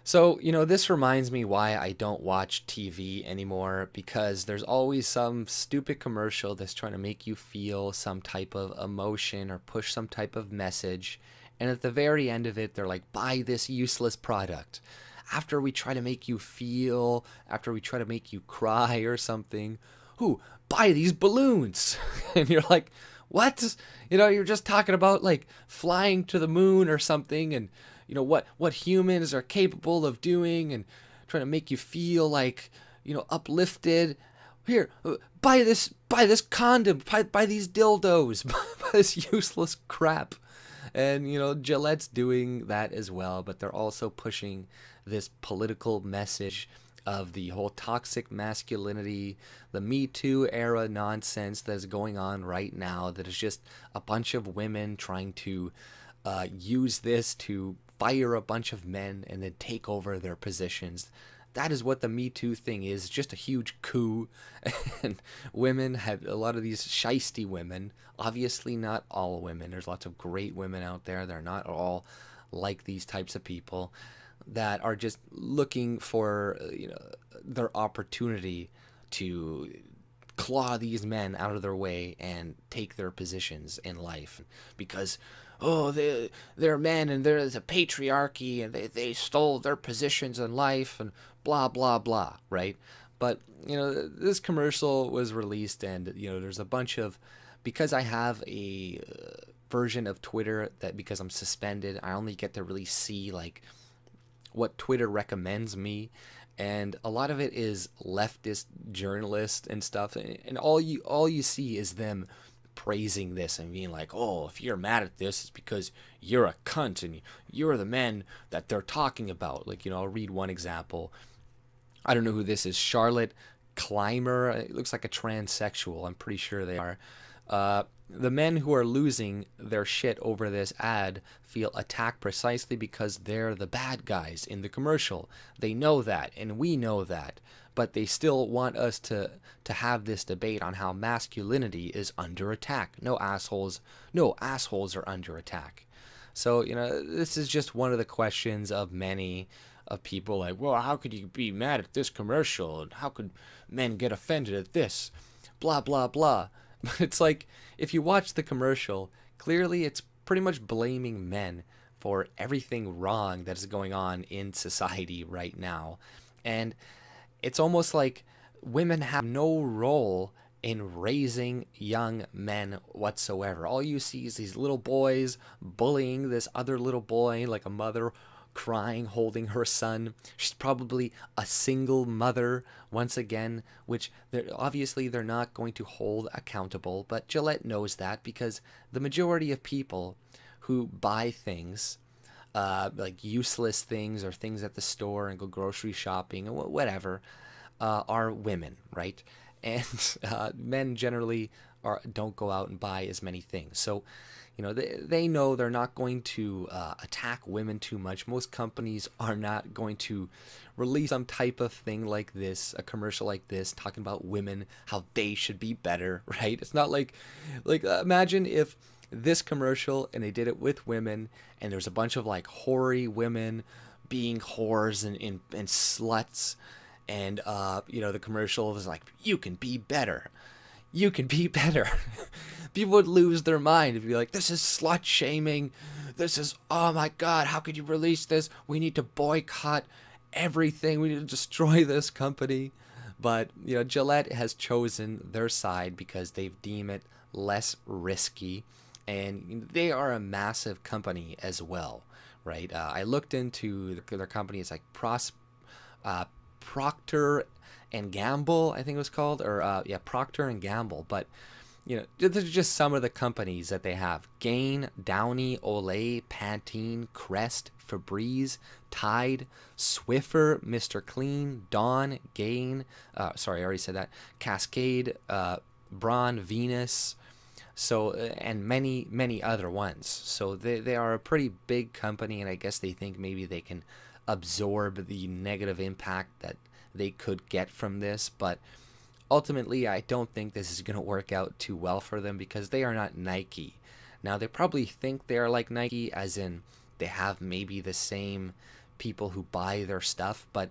So, this reminds me why I don't watch TV anymore because there's always some stupid commercial that's trying to make you feel some type of emotion or push some type of message. And at the very end of it, they're like, buy this useless product. After we try to make you feel, after we try to make you cry or something, who buy these balloons? And you're like, what? You're just talking about like flying to the moon or something, and what humans are capable of doing, and trying to make you feel like uplifted. Here, buy this condom, buy these dildos, buy this useless crap. And Gillette's doing that as well, but they're also pushing this political message of the whole toxic masculinity, the Me Too era nonsense that is going on right now, that is just a bunch of women trying to use this to fire a bunch of men and then take over their positions. That is what the Me Too thing is, just a huge coup. And women have a lot of these shisty women, obviously not all women. There's lots of great women out there. They're not all like these types of people that are just looking for their opportunity to claw these men out of their way and take their positions in life because they're men and there's a patriarchy and they stole their positions in life and blah blah blah, right? But this commercial was released, and there's a bunch of, because I have a version of Twitter that, because I'm suspended, I only get to really see like what Twitter recommends me, and a lot of it is leftist journalists and stuff, and all you see is them praising this and being like, oh, if you're mad at this, it's because you're a cunt and you're the men that they're talking about. Like, I'll read one example. I don't know who this is. Charlotte Clymer. It looks like a transsexual. I'm pretty sure they are. The men who are losing their shit over this ad feel attacked precisely because they're the bad guys in the commercial. They know that, and we know that, but they still want us to have this debate on how masculinity is under attack. No assholes are under attack. So, this is just one of the questions of many of people like, well, how could you be mad at this commercial? And how could men get offended at this? Blah, blah, blah. But it's like, if you watch the commercial, clearly it's pretty much blaming men for everything wrong that is going on in society right now. And it's almost like women have no role in raising young men whatsoever. All you see is these little boys bullying this other little boy, like a mother crying, holding her son. She's probably a single mother once again, which obviously they're not going to hold accountable, but Gillette knows that, because the majority of people who buy things, like useless things or things at the store and go grocery shopping or whatever, are women, right? And men generally don't go out and buy as many things. So they know they're not going to attack women too much. Most companies are not going to release some type of thing like this, a commercial like this, talking about women, how they should be better, right? It's not like imagine if this commercial, and they did it with women, and there's a bunch of like hoary women being whores and sluts, and the commercial was like, you can be better. You can be better. People would lose their mind and be like, this is slut shaming. This is, oh my God, how could you release this? We need to boycott everything. We need to destroy this company. But, Gillette has chosen their side because they've deemed it less risky. And they are a massive company as well, right? I looked into their company. It's like Procter and Gamble, I think it was called, or Procter and Gamble. But these are just some of the companies that they have: Gain, Downy, Olay, Pantene, Crest, Febreze, Tide, Swiffer, Mr. Clean, Dawn, Gain. Sorry, I already said that. Cascade, Braun, Venus. So, and many other ones. So they are a pretty big company, and I guess they think maybe they can absorb the negative impact that they could get from this. But ultimately, I don't think this is going to work out too well for them, because they are not Nike. Now, they probably think they're like Nike, as in they have maybe the same people who buy their stuff. But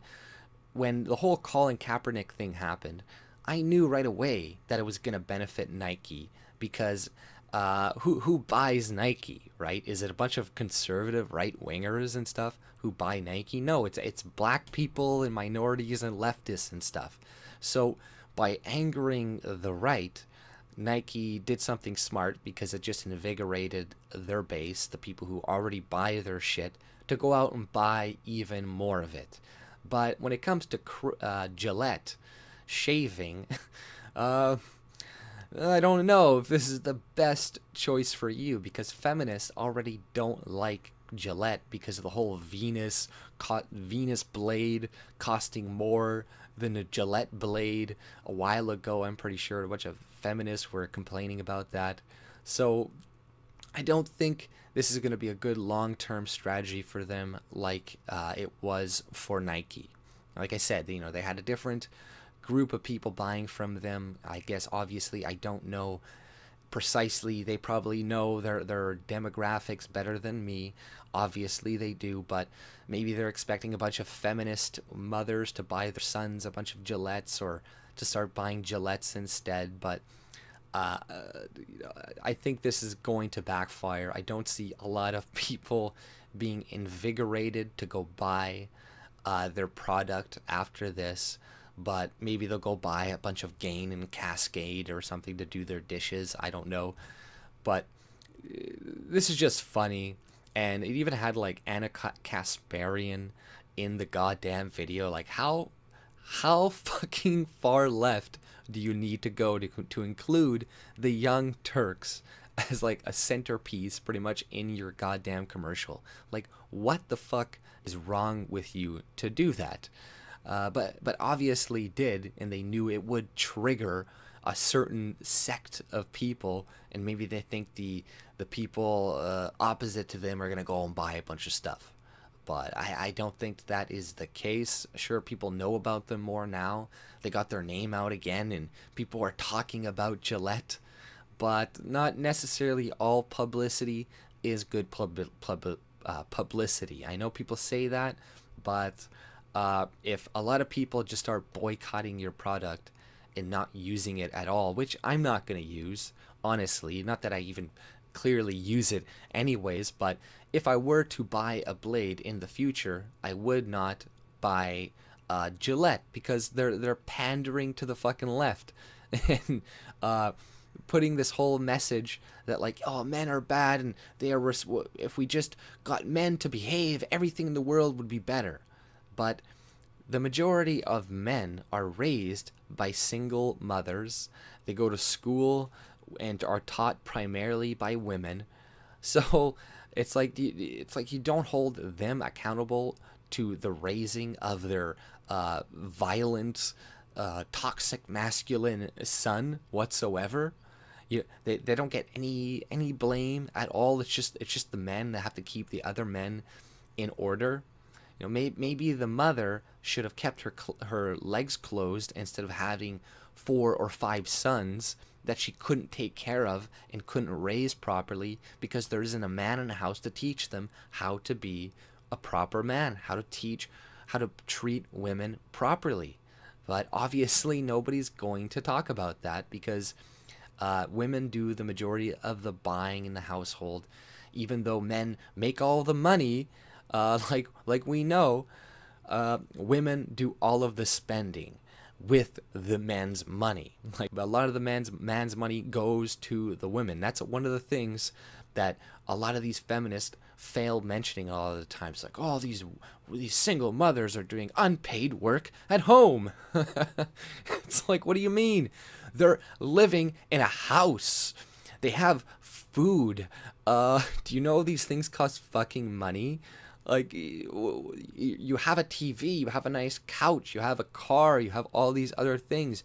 when the whole Colin Kaepernick thing happened, I knew right away that it was going to benefit Nike, because who buys Nike, right? Is it a bunch of conservative right-wingers and stuff who buy Nike? No, it's black people and minorities and leftists and stuff. So by angering the right, Nike did something smart, because it just invigorated their base, the people who already buy their shit, to go out and buy even more of it. But when it comes to Gillette shaving, I don't know if this is the best choice for you, because feminists already don't like Gillette because of the whole Venus blade costing more than a Gillette blade. A while ago, I'm pretty sure a bunch of feminists were complaining about that. So I don't think this is going to be a good long-term strategy for them, like it was for Nike. Like I said, you know, they had a different group of people buying from them. I guess obviously I don't know precisely. They probably know their demographics better than me. Obviously they do, but maybe they're expecting a bunch of feminist mothers to buy their sons a bunch of Gillettes, or to start buying Gillettes instead. But you know, I think this is going to backfire. I don't see a lot of people being invigorated to go buy their product after this. But maybe they'll go buy a bunch of Gain and Cascade or something to do their dishes. I don't know. But this is just funny. And it even had like Anna Kasparian in the goddamn video. Like, how fucking far left do you need to go to include the Young Turks as like a centerpiece pretty much in your goddamn commercial? Like, what the fuck is wrong with you to do that? But obviously did, and they knew it would trigger a certain sect of people, and maybe they think the people opposite to them are gonna go and buy a bunch of stuff. But I don't think that is the case. Sure, people know about them more now. They got their name out again, and people are talking about Gillette. But not necessarily all publicity is good publicity. I know people say that, but if a lot of people just start boycotting your product and not using it at all, which I'm not going to use, honestly, not that I even clearly use it anyways, but if I were to buy a blade in the future, I would not buy Gillette, because they're pandering to the fucking left and putting this whole message that like, oh, men are bad and they are if we just got men to behave, everything in the world would be better. But the majority of men are raised by single mothers. They go to school and are taught primarily by women. So it's like you don't hold them accountable to the raising of their violent, toxic masculine son whatsoever. They don't get any blame at all. It's just the men that have to keep the other men in order. You know, maybe the mother should have kept her legs closed instead of having 4 or 5 sons that she couldn't take care of and couldn't raise properly, because there isn't a man in the house to teach them how to be a proper man, how to treat women properly. But obviously nobody's going to talk about that, because women do the majority of the buying in the household, even though men make all the money. Like we know, women do all of the spending with the men's money. Like, a lot of the man's money goes to the women. That's one of the things that a lot of these feminists fail mentioning all of the time. It's like, oh, these single mothers are doing unpaid work at home. It's like, what do you mean? They're living in a house. They have food. Do you know these things cost fucking money? Like, you have a TV, you have a nice couch, you have a car, you have all these other things.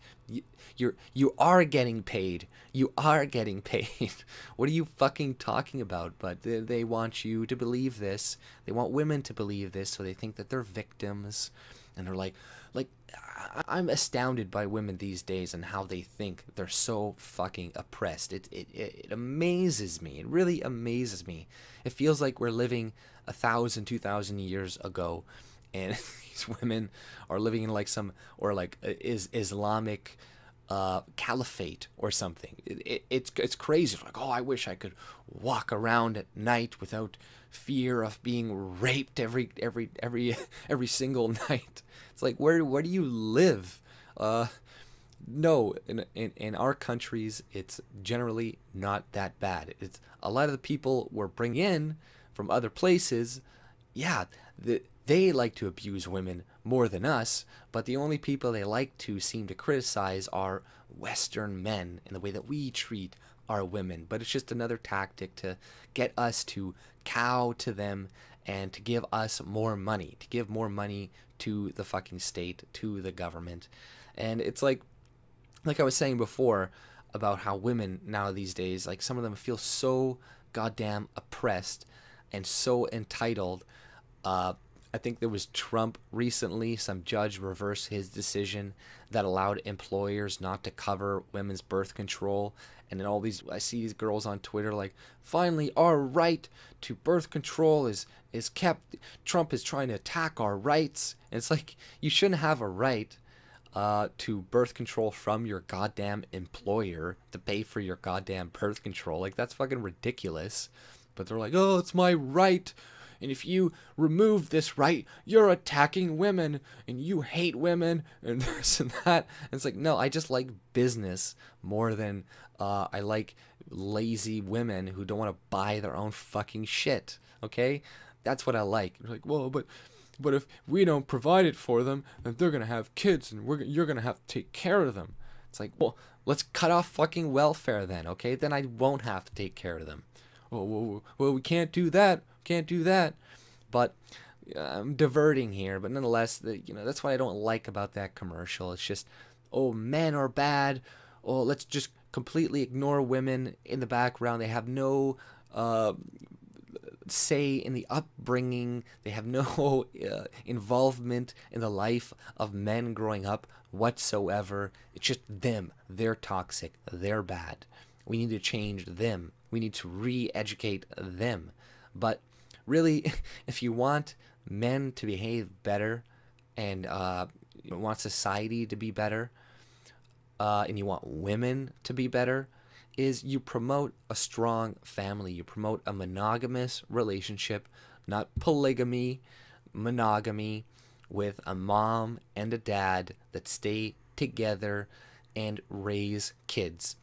You are getting paid. You are getting paid. What are you fucking talking about? But they want you to believe this. They want women to believe this, so they think that they're victims. And they're like I'm astounded by women these days and how they think they're so fucking oppressed. It amazes me. It really amazes me. It feels like we're living 1,000, 2,000 years ago, and these women are living in like some, or like Islamic caliphate or something. It's crazy. Like, oh, I wish I could walk around at night without fear of being raped every single night. It's like, where do you live? No, in our countries, it's generally not that bad. It's a lot of the people we're bringing in from other places. Yeah, they like to abuse women more than us, but the only people they like to seem to criticize are Western men and the way that we treat our women. But it's just another tactic to get us to cow to them and to give us more money, to give more money to the fucking state, to the government. And it's like I was saying before about how women now these days, like some of them feel so goddamn oppressed and so entitled. I think there was Trump recently, some judge reversed his decision that allowed employers not to cover women's birth control. And then I see these girls on Twitter like, finally our right to birth control is kept. Trump is trying to attack our rights. And it's like, you shouldn't have a right to birth control from your goddamn employer to pay for your goddamn birth control. Like, that's fucking ridiculous. But they're like, oh, it's my right. And if you remove this right, you're attacking women, and you hate women, and this and that. And it's like, no, I just like business more than I like lazy women who don't want to buy their own fucking shit. Okay? That's what I like. You're like, well, but if we don't provide it for them, then they're going to have kids, and you're going to have to take care of them. It's like, well, let's cut off fucking welfare then, okay? Then I won't have to take care of them. Oh, well, we can't do that. Can't do that. But I'm diverting here, but nonetheless, that's what I don't like about that commercial. It's just, oh, men are bad. Oh, let's just completely ignore women in the background. They have no say in the upbringing. They have no involvement in the life of men growing up whatsoever. It's just them. They're toxic. They're bad. We need to change them. We need to re-educate them. But really, if you want men to behave better and you want society to be better and you want women to be better, is you promote a strong family. You promote a monogamous relationship, not polygamy, monogamy, with a mom and a dad that stay together and raise kids.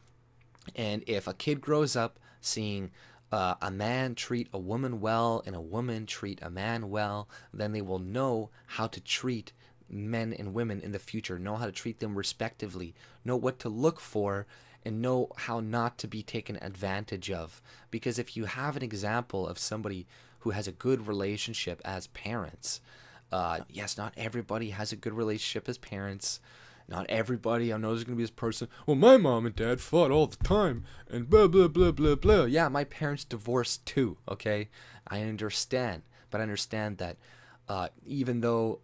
And if a kid grows up seeing a man treat a woman well and a woman treat a man well, then they will know how to treat men and women in the future, know how to treat them respectively, know what to look for, and know how not to be taken advantage of. Because if you have an example of somebody who has a good relationship as parents, yes, not everybody has a good relationship as parents. Not everybody, I know there's going to be this person, well, my mom and dad fought all the time, and blah, blah, blah, blah, blah. Yeah, my parents divorced too, okay? I understand, but I understand that even though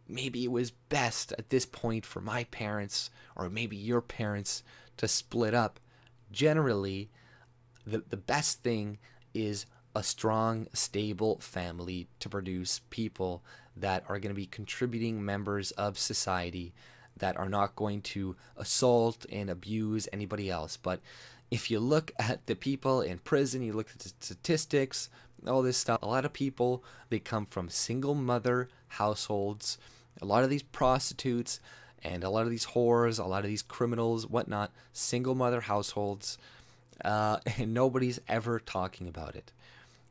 maybe it was best at this point for my parents, or maybe your parents, to split up, generally, the best thing is a strong, stable family to produce people that are going to be contributing members of society, that are not going to assault and abuse anybody else. But if you look at the people in prison, you look at the statistics, all this stuff, a lot of people, they come from single mother households. A lot of these prostitutes and a lot of these whores, a lot of these criminals, whatnot, single mother households, and nobody's ever talking about it.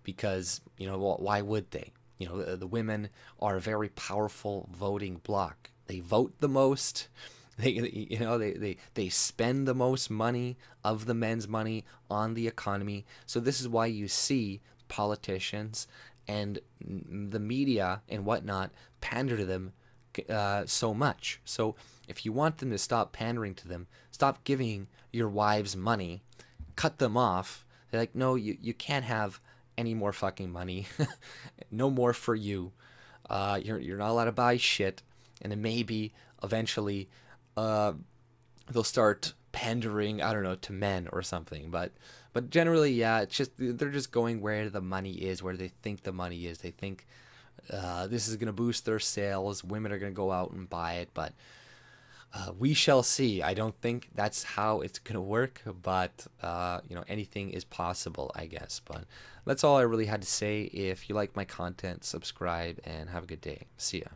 Because, well, why would they? The women are a very powerful voting bloc. They vote the most. They spend the most money of the men's money on the economy. So this is why you see politicians and the media and whatnot pander to them so much. So if you want them to stop pandering to them, stop giving your wives money, cut them off. They're like, no, you can't have any more fucking money. No more for you. You're not allowed to buy shit. And then maybe eventually they'll start pandering, I don't know, to men or something. But generally, yeah, it's just they're just going where the money is, where they think the money is. They think this is going to boost their sales. Women are going to go out and buy it, but we shall see. I don't think that's how it's going to work, but you know, anything is possible, I guess. But that's all I really had to say. If you like my content, subscribe and have a good day. See ya.